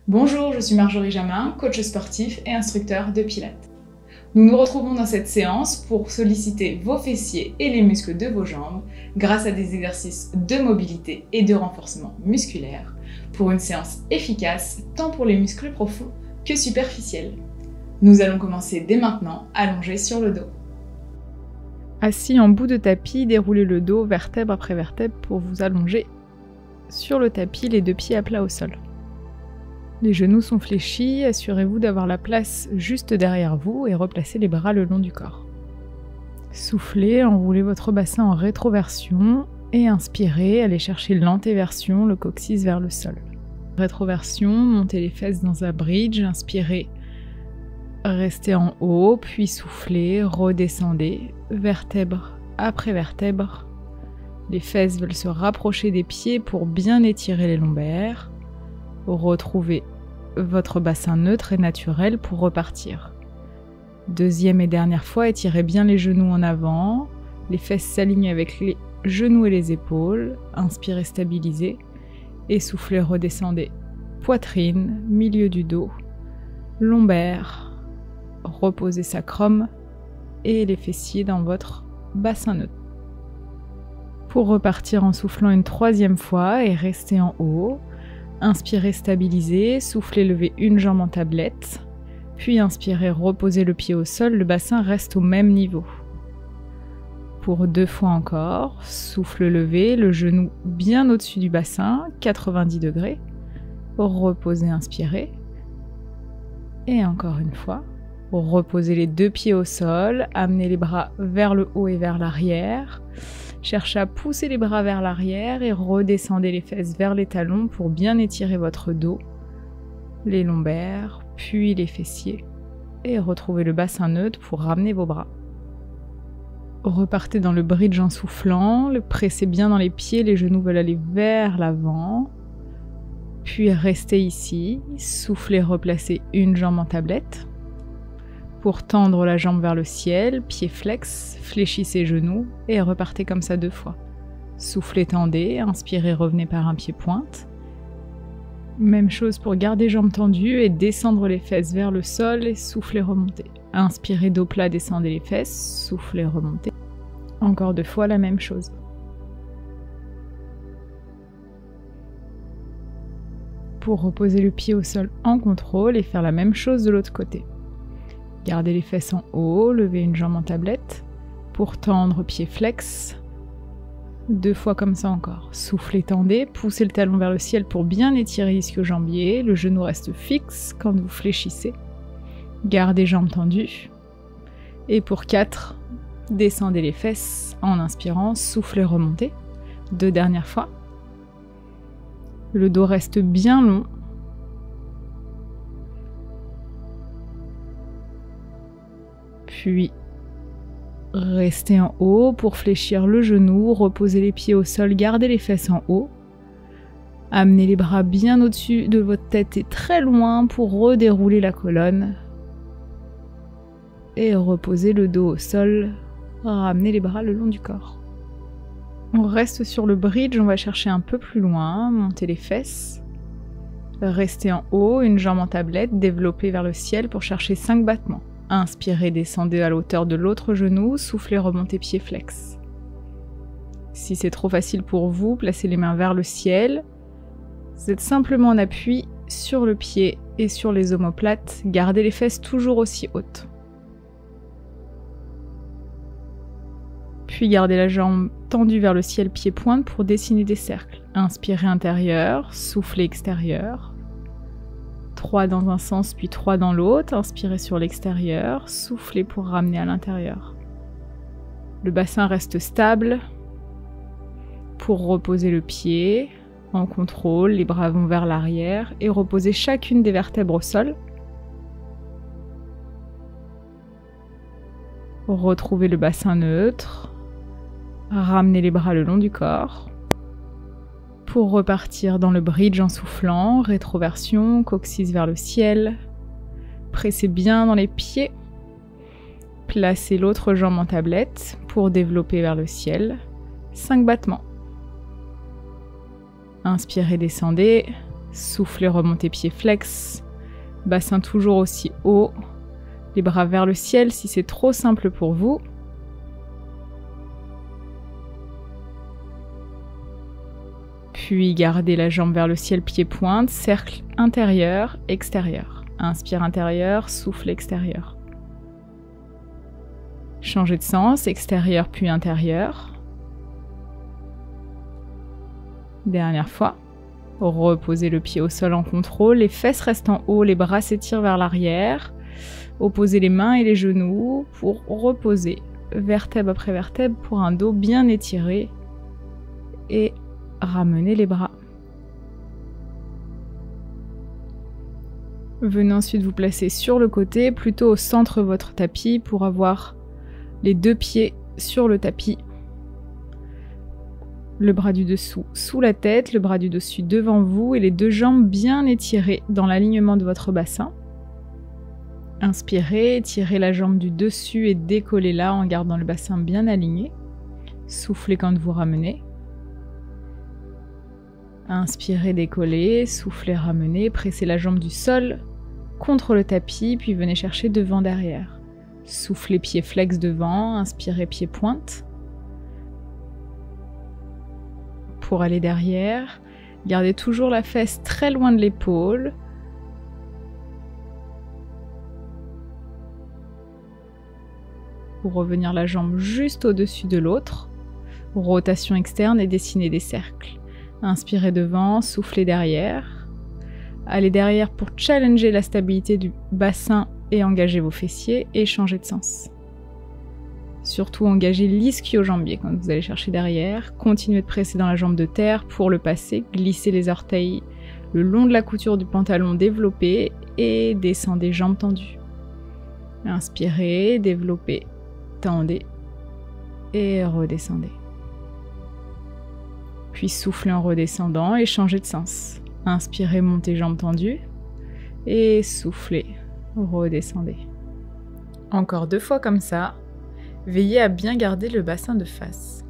Bonjour, je suis Marjorie Jamin, coach sportif et instructeur de pilates. Nous nous retrouvons dans cette séance pour solliciter vos fessiers et les muscles de vos jambes grâce à des exercices de mobilité et de renforcement musculaire pour une séance efficace tant pour les muscles profonds que superficiels. Nous allons commencer dès maintenant allongés sur le dos. Assis en bout de tapis, déroulez le dos vertèbre après vertèbre pour vous allonger sur le tapis, les deux pieds à plat au sol. Les genoux sont fléchis, assurez-vous d'avoir la place juste derrière vous et replacez les bras le long du corps. Soufflez, enroulez votre bassin en rétroversion et inspirez, allez chercher l'antéversion, le coccyx vers le sol. Rétroversion, montez les fesses dans un bridge, inspirez, restez en haut, puis soufflez, redescendez, vertèbre après vertèbre. Les fesses veulent se rapprocher des pieds pour bien étirer les lombaires. Retrouvez votre bassin neutre et naturel pour repartir. Deuxième et dernière fois, étirez bien les genoux en avant, les fesses s'alignent avec les genoux et les épaules, inspirez, stabilisez, et soufflez, redescendez. Poitrine, milieu du dos, lombaire, reposez sacrum et les fessiers dans votre bassin neutre. Pour repartir en soufflant une troisième fois et rester en haut, inspirez, stabilisez, soufflez, levez une jambe en tablette, puis inspirez, reposez le pied au sol, le bassin reste au même niveau. Pour deux fois encore, souffle, levez, le genou bien au-dessus du bassin, 90 degrés, reposez, inspirez, et encore une fois, reposez les deux pieds au sol, amenez les bras vers le haut et vers l'arrière, cherchez à pousser les bras vers l'arrière et redescendez les fesses vers les talons pour bien étirer votre dos, les lombaires, puis les fessiers. Et retrouvez le bassin neutre pour ramener vos bras. Repartez dans le bridge en soufflant, le pressez bien dans les pieds, les genoux veulent aller vers l'avant. Puis restez ici, soufflez, replacez une jambe en tablette. Pour tendre la jambe vers le ciel, pied flex, fléchissez genoux et repartez comme ça deux fois. Soufflez, tendez, inspirez, revenez par un pied pointe. Même chose pour garder jambes tendues et descendre les fesses vers le sol et soufflez, remontez. Inspirez, dos plat, descendez les fesses, soufflez, remontez. Encore deux fois la même chose. Pour reposer le pied au sol en contrôle et faire la même chose de l'autre côté. Gardez les fesses en haut, levez une jambe en tablette. Pour tendre, pied flex. Deux fois comme ça encore. Soufflez, tendez, poussez le talon vers le ciel pour bien étirer l'ischio-jambier. Le genou reste fixe quand vous fléchissez. Gardez jambes tendues. Et pour 4, descendez les fesses en inspirant, soufflez, remontez. Deux dernières fois. Le dos reste bien long. Puis, restez en haut pour fléchir le genou, reposez les pieds au sol, gardez les fesses en haut. Amenez les bras bien au-dessus de votre tête et très loin pour redérouler la colonne. Et reposez le dos au sol, ramenez les bras le long du corps. On reste sur le bridge, on va chercher un peu plus loin, montez les fesses. Restez en haut, une jambe en tablette, développez vers le ciel pour chercher 5 battements. Inspirez, descendez à la hauteur de l'autre genou, soufflez, remontez pied flex. Si c'est trop facile pour vous, placez les mains vers le ciel. Vous êtes simplement en appui sur le pied et sur les omoplates. Gardez les fesses toujours aussi hautes. Puis gardez la jambe tendue vers le ciel, pied pointe pour dessiner des cercles. Inspirez intérieur, soufflez extérieur. 3 dans un sens puis 3 dans l'autre, inspirez sur l'extérieur, soufflez pour ramener à l'intérieur. Le bassin reste stable. Pour reposer le pied, en contrôle, les bras vont vers l'arrière et reposez chacune des vertèbres au sol. Retrouvez le bassin neutre, ramenez les bras le long du corps. Pour repartir dans le bridge en soufflant, rétroversion, coccyx vers le ciel. Pressez bien dans les pieds. Placez l'autre jambe en tablette pour développer vers le ciel. 5 battements. Inspirez, descendez. Soufflez, remontez pieds flex. Bassin toujours aussi haut. Les bras vers le ciel si c'est trop simple pour vous. Puis gardez la jambe vers le ciel, pied pointe, cercle intérieur, extérieur. Inspire intérieur, souffle extérieur. Changez de sens, extérieur puis intérieur. Dernière fois. Reposez le pied au sol en contrôle, les fesses restent en haut, les bras s'étirent vers l'arrière. Opposez les mains et les genoux pour reposer vertèbre après vertèbre pour un dos bien étiré et ramenez les bras. Venez ensuite vous placer sur le côté, plutôt au centre de votre tapis pour avoir les deux pieds sur le tapis. Le bras du dessous sous la tête, le bras du dessus devant vous et les deux jambes bien étirées dans l'alignement de votre bassin. Inspirez, étirez la jambe du dessus et décollez-la en gardant le bassin bien aligné. Soufflez quand vous ramenez. Inspirez, décollez, soufflez, ramenez, pressez la jambe du sol contre le tapis, puis venez chercher devant derrière. Soufflez, pied flex devant, inspirez, pied pointe. Pour aller derrière, gardez toujours la fesse très loin de l'épaule. Pour revenir la jambe juste au-dessus de l'autre. Rotation externe et dessinez des cercles. Inspirez devant, soufflez derrière. Allez derrière pour challenger la stabilité du bassin et engager vos fessiers et changer de sens. Surtout engagez l'ischio-jambier quand vous allez chercher derrière. Continuez de presser dans la jambe de terre pour le passer. Glissez les orteils le long de la couture du pantalon développé et descendez jambes tendues. Inspirez, développez, tendez et redescendez. Puis soufflez en redescendant et changez de sens. Inspirez, montez jambes tendues et soufflez, redescendez. Encore 2 fois comme ça. Veillez à bien garder le bassin de face.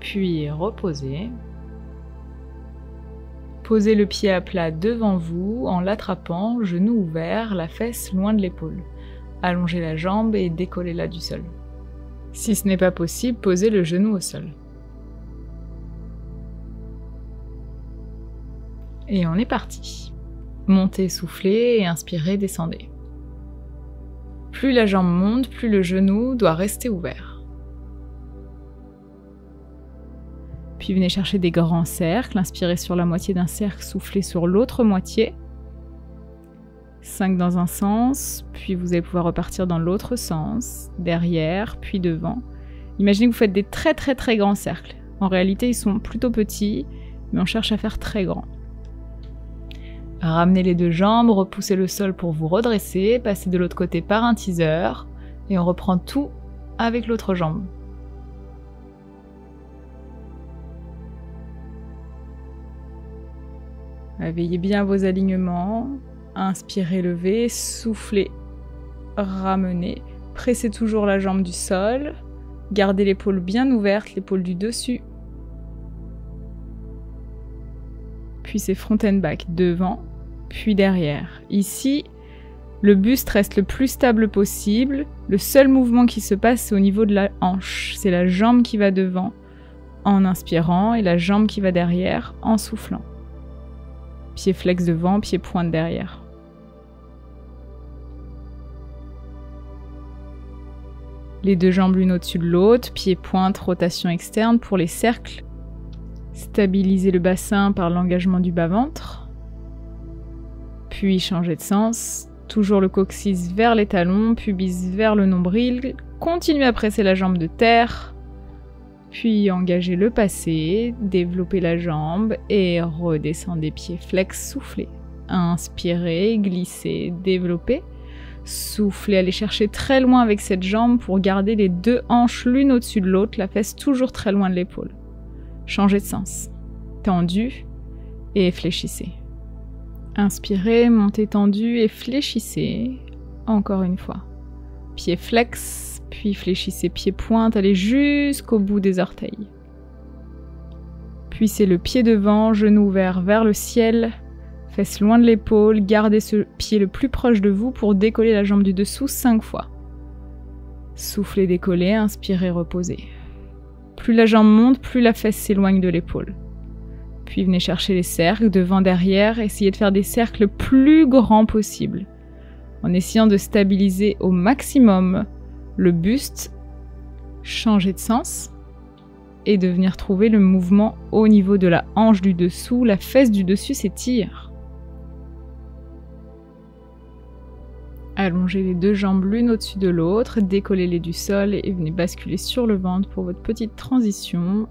Puis reposez. Posez le pied à plat devant vous en l'attrapant, genou ouvert, la fesse loin de l'épaule. Allongez la jambe et décollez-la du sol. Si ce n'est pas possible, posez le genou au sol. Et on est parti. Montez, soufflez et inspirez, descendez. Plus la jambe monte, plus le genou doit rester ouvert. Puis venez chercher des grands cercles, inspirez sur la moitié d'un cercle, soufflez sur l'autre moitié. 5 dans un sens, puis vous allez pouvoir repartir dans l'autre sens, derrière, puis devant. Imaginez que vous faites des très grands cercles. En réalité, ils sont plutôt petits, mais on cherche à faire très grands. Ramenez les 2 jambes, repoussez le sol pour vous redresser, passez de l'autre côté par un teaser, et on reprend tout avec l'autre jambe. Veillez bien à vos alignements, inspirez, levez, soufflez, ramenez, pressez toujours la jambe du sol, gardez l'épaule bien ouverte, l'épaule du dessus. Puis c'est front and back devant, puis derrière. Ici, le buste reste le plus stable possible. Le seul mouvement qui se passe, c'est au niveau de la hanche. C'est la jambe qui va devant en inspirant et la jambe qui va derrière en soufflant. Pied flex devant, pied pointe derrière. Les 2 jambes l'une au-dessus de l'autre, pied pointe, rotation externe pour les cercles. Stabilisez le bassin par l'engagement du bas-ventre. Puis changez de sens. Toujours le coccyx vers les talons, pubis vers le nombril. Continuez à presser la jambe de terre. Puis engagez le passé, développez la jambe et redescendez pieds flex, soufflez. Inspirez, glissez, développez. Soufflez, allez chercher très loin avec cette jambe pour garder les 2 hanches l'une au-dessus de l'autre, la fesse toujours très loin de l'épaule. Changez de sens. Tendu et fléchissez. Inspirez, montez tendu et fléchissez. Encore une fois. Pied flex, puis fléchissez pied pointe, allez jusqu'au bout des orteils. Puis c'est le pied devant, genou ouvert vers le ciel, fesses loin de l'épaule, gardez ce pied le plus proche de vous pour décoller la jambe du dessous 5 fois. Soufflez, décollez, inspirez, reposez. Plus la jambe monte, plus la fesse s'éloigne de l'épaule. Puis venez chercher les cercles, devant, derrière, essayez de faire des cercles le plus grands possible, en essayant de stabiliser au maximum le buste, changer de sens, et de venir trouver le mouvement au niveau de la hanche du dessous, la fesse du dessus s'étire. Allongez les deux jambes l'une au-dessus de l'autre, décollez-les du sol et venez basculer sur le ventre pour votre petite transition.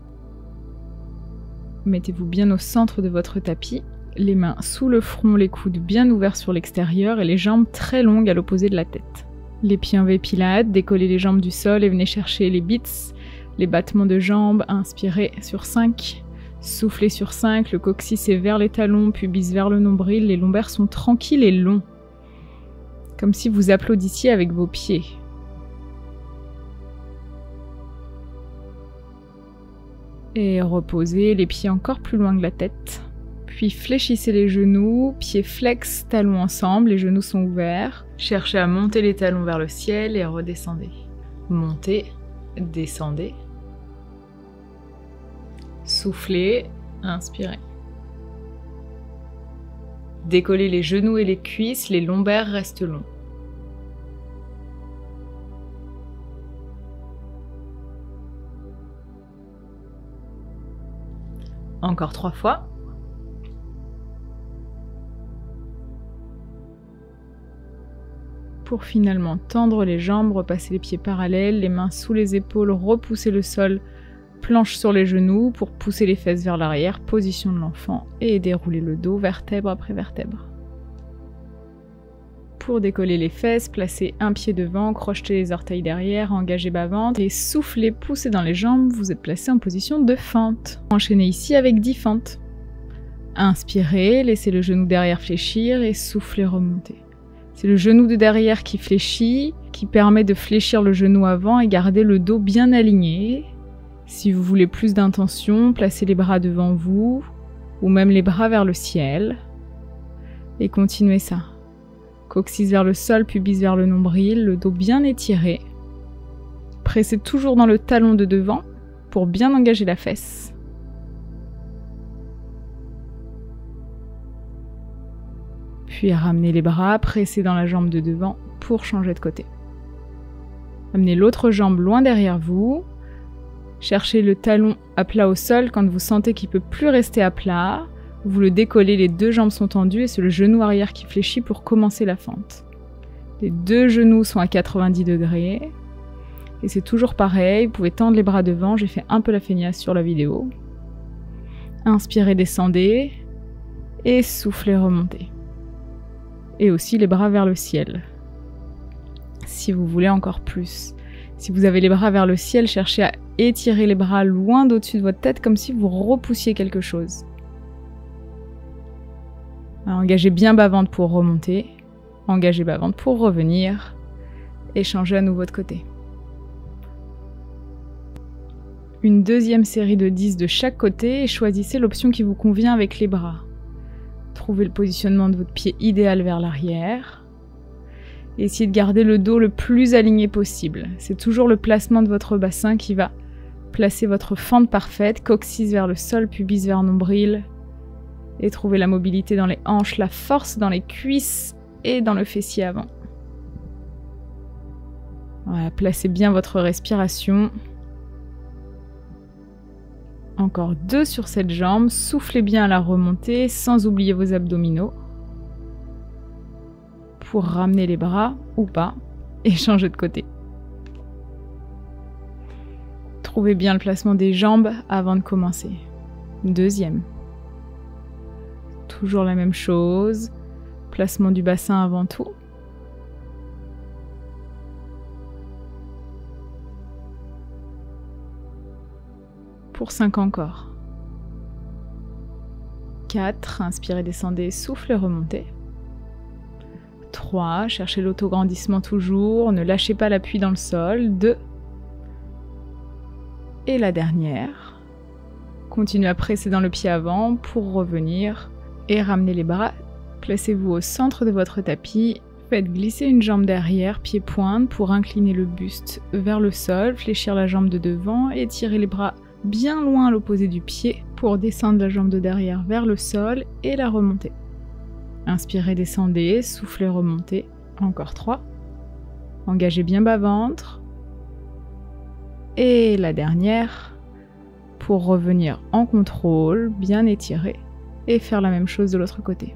Mettez-vous bien au centre de votre tapis, les mains sous le front, les coudes bien ouverts sur l'extérieur et les jambes très longues à l'opposé de la tête. Les pieds en V Pilates, décollez les jambes du sol et venez chercher les beats, les battements de jambes. Inspirez sur 5, soufflez sur 5, le coccyx est vers les talons, pubis vers le nombril, les lombaires sont tranquilles et longs. Comme si vous applaudissiez avec vos pieds. Et reposez les pieds encore plus loin que la tête. Puis fléchissez les genoux, pieds flex, talons ensemble, les genoux sont ouverts. Cherchez à monter les talons vers le ciel et redescendez. Montez, descendez. Soufflez, inspirez. Décollez les genoux et les cuisses, les lombaires restent longs. Encore 3 fois. Pour finalement tendre les jambes, repasser les pieds parallèles, les mains sous les épaules, repousser le sol, planche sur les genoux pour pousser les fesses vers l'arrière, position de l'enfant et dérouler le dos vertèbre après vertèbre. Pour décoller les fesses, placez un pied devant, crochetez les orteils derrière, engagez bas-ventre et soufflez, poussez dans les jambes, vous êtes placé en position de fente. Enchaînez ici avec 10 fentes. Inspirez, laissez le genou derrière fléchir et soufflez, remonter. C'est le genou de derrière qui fléchit, qui permet de fléchir le genou avant et garder le dos bien aligné. Si vous voulez plus d'intention, placez les bras devant vous ou même les bras vers le ciel et continuez ça. Coccyx vers le sol, pubis vers le nombril, le dos bien étiré. Pressez toujours dans le talon de devant pour bien engager la fesse. Puis ramenez les bras, pressez dans la jambe de devant pour changer de côté. Amenez l'autre jambe loin derrière vous. Cherchez le talon à plat au sol quand vous sentez qu'il ne peut plus rester à plat. Vous le décollez, les deux jambes sont tendues et c'est le genou arrière qui fléchit pour commencer la fente. Les deux genoux sont à 90 degrés. Et c'est toujours pareil, vous pouvez tendre les bras devant, j'ai fait un peu la feignasse sur la vidéo. Inspirez, descendez. Et soufflez, remontez. Et aussi les bras vers le ciel. Si vous voulez encore plus. Si vous avez les bras vers le ciel, cherchez à étirer les bras loin d'au-dessus de votre tête comme si vous repoussiez quelque chose. Alors, engagez bien bas-ventre pour remonter, engagez bas-ventre pour revenir, et changez à nouveau de côté. Une deuxième série de 10 de chaque côté et choisissez l'option qui vous convient avec les bras. Trouvez le positionnement de votre pied idéal vers l'arrière. Essayez de garder le dos le plus aligné possible. C'est toujours le placement de votre bassin qui va placer votre fente parfaite, coccyx vers le sol, pubis vers nombril. Et trouvez la mobilité dans les hanches, la force dans les cuisses et dans le fessier avant. Voilà, placez bien votre respiration. Encore 2 sur cette jambe, soufflez bien à la remontée sans oublier vos abdominaux. Pour ramener les bras ou pas et changer de côté. Trouvez bien le placement des jambes avant de commencer. Deuxième. Toujours la même chose, placement du bassin avant tout. Pour 5 encore. 4, inspirez, descendez, soufflez, remontez. 3, cherchez l'autograndissement toujours, ne lâchez pas l'appui dans le sol. 2. Et la dernière. Continuez à presser dans le pied avant pour revenir et ramener les bras. Placez-vous au centre de votre tapis. Faites glisser une jambe derrière, pied-pointe, pour incliner le buste vers le sol, fléchir la jambe de devant et tirer les bras bien loin à l'opposé du pied pour descendre la jambe de derrière vers le sol et la remonter. Inspirez, descendez, soufflez, remontez. Encore 3. Engagez bien bas-ventre. Et la dernière, pour revenir en contrôle, bien étirer et faire la même chose de l'autre côté.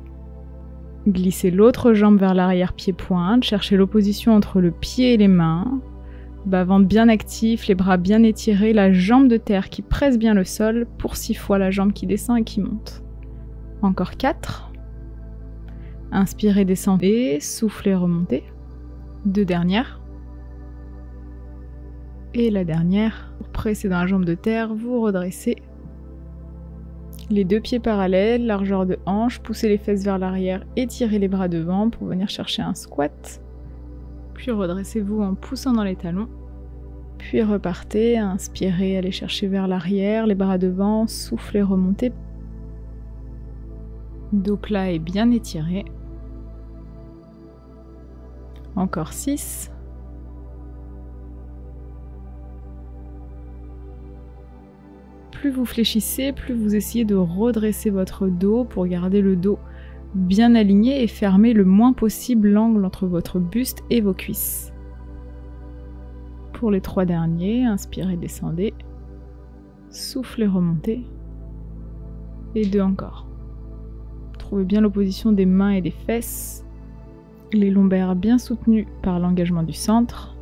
Glissez l'autre jambe vers l'arrière, pied-pointe, cherchez l'opposition entre le pied et les mains. Bas-ventre bien actif, les bras bien étirés, la jambe de terre qui presse bien le sol pour 6 fois la jambe qui descend et qui monte. Encore 4. Inspirez, descendez, soufflez, remontez. 2 dernières. Et la dernière, pressez dans la jambe de terre, vous redressez. Les 2 pieds parallèles, largeur de hanche, poussez les fesses vers l'arrière, étirez les bras devant pour venir chercher un squat. Puis redressez-vous en poussant dans les talons. Puis repartez, inspirez, allez chercher vers l'arrière, les bras devant, soufflez, remontez. Dos plat et bien étiré. Encore 6. Plus vous fléchissez, plus vous essayez de redresser votre dos pour garder le dos bien aligné et fermer le moins possible l'angle entre votre buste et vos cuisses. Pour les 3 derniers, inspirez, descendez, soufflez, remontez, et 2 encore. Trouvez bien l'opposition des mains et des fesses, les lombaires bien soutenus par l'engagement du centre.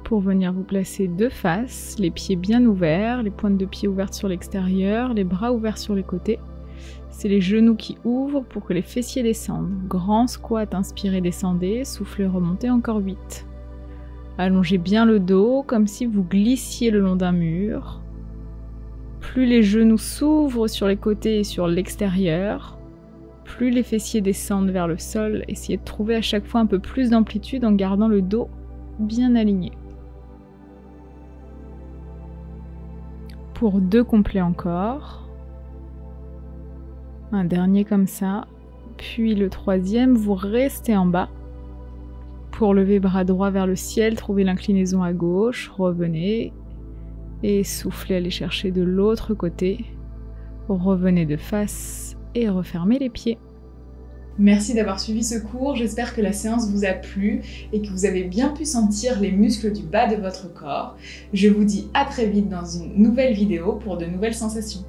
Pour venir vous placer de face, les pieds bien ouverts, les pointes de pied ouvertes sur l'extérieur, les bras ouverts sur les côtés. C'est les genoux qui ouvrent pour que les fessiers descendent. Grand squat, inspirez, descendez, soufflez, remontez, encore 8. Allongez bien le dos comme si vous glissiez le long d'un mur. Plus les genoux s'ouvrent sur les côtés et sur l'extérieur, plus les fessiers descendent vers le sol. Essayez de trouver à chaque fois un peu plus d'amplitude en gardant le dos bien aligné. Pour 2 complets encore. Un dernier comme ça. Puis le 3e, vous restez en bas. Pour lever bras droit vers le ciel, trouvez l'inclinaison à gauche, revenez. Et soufflez, allez chercher de l'autre côté. Revenez de face et refermez les pieds. Merci d'avoir suivi ce cours, j'espère que la séance vous a plu et que vous avez bien pu sentir les muscles du bas de votre corps. Je vous dis à très vite dans une nouvelle vidéo pour de nouvelles sensations.